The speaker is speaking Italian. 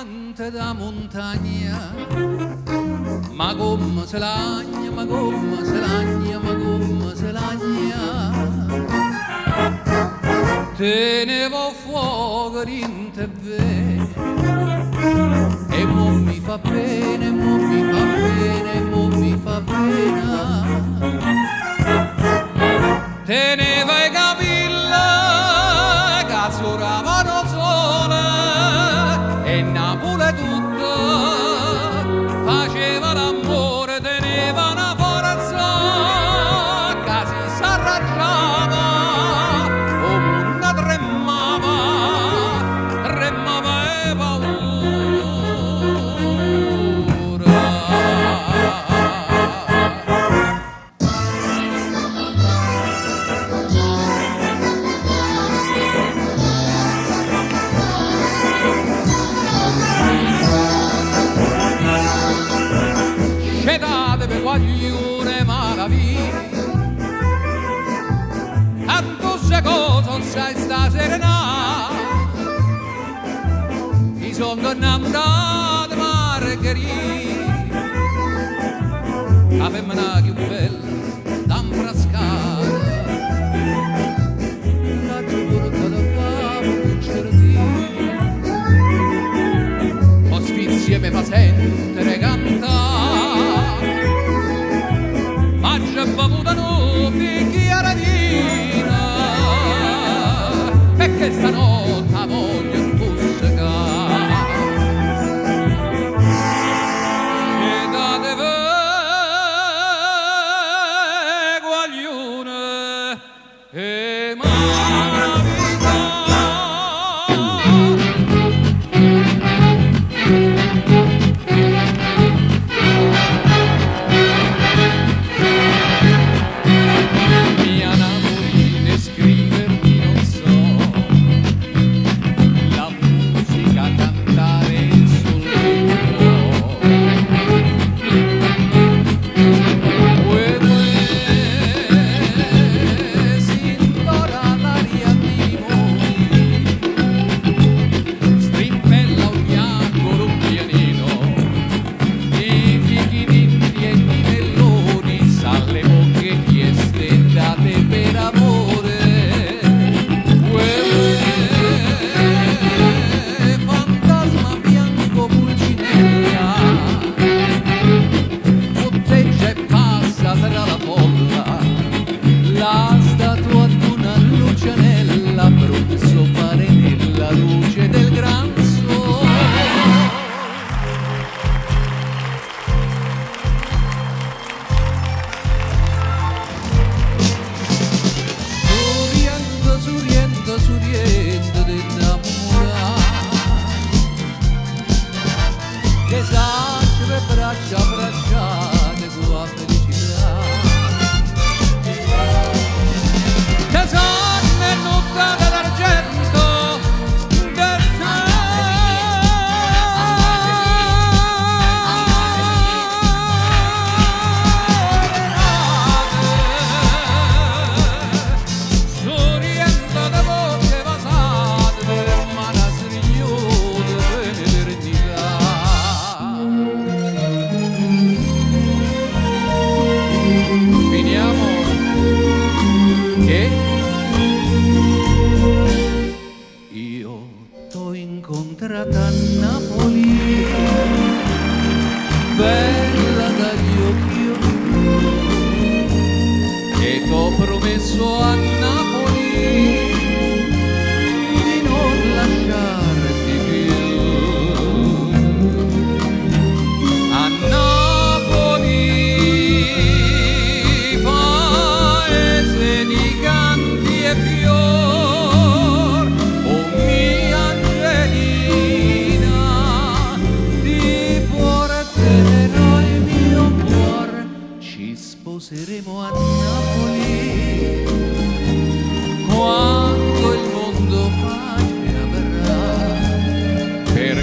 gente da montagna, ma come se lagna, ma come se lagna, ma come se lagna. Tenevo fuoco in te e mo mi fa bene, mo mi fa bene, mo mi fa pena. Teneva i capelli che suravano sole e Napoli tutta faceva l'amore, teneva una forza che si s'arrangiava, o mondo tremava, tremava e paura. Scedatevi guaglione maraviglia, tanto se cosa sai sta serena, mi sono innamorato Margherita, la femmina più bella da imbrascare, la giornata da favo un giardino, o sfizie mi fa sentire cantare, ma c'è bevuta un bicchiere di vino, perché stanotte voglio tussicare. E datevi guaglione e maraviglia. Mia Napoli scriverti non so, la musica cantare sul libro. Si indora l'aria di noi, strimpella un bianco un pianino, i fichi d'India e i melloni, salle bocche chieste date per amore. Fantasma bianco pulcinella, botteggia e passa tra la folla, la statua d'una lucianella, Abruzzo pare nella luce del gran sole. Suriendo, suriendo, suriendo d'innamorare, le sagre braccia abbracciate con la felicità. Le sonne nottate d'argento del soriendo da bocche vasate per mano sriglione per l'eternità. Finiamo che io t'ho incontrata a Napoli, bella dagli occhi, e t'ho promesso a Napoli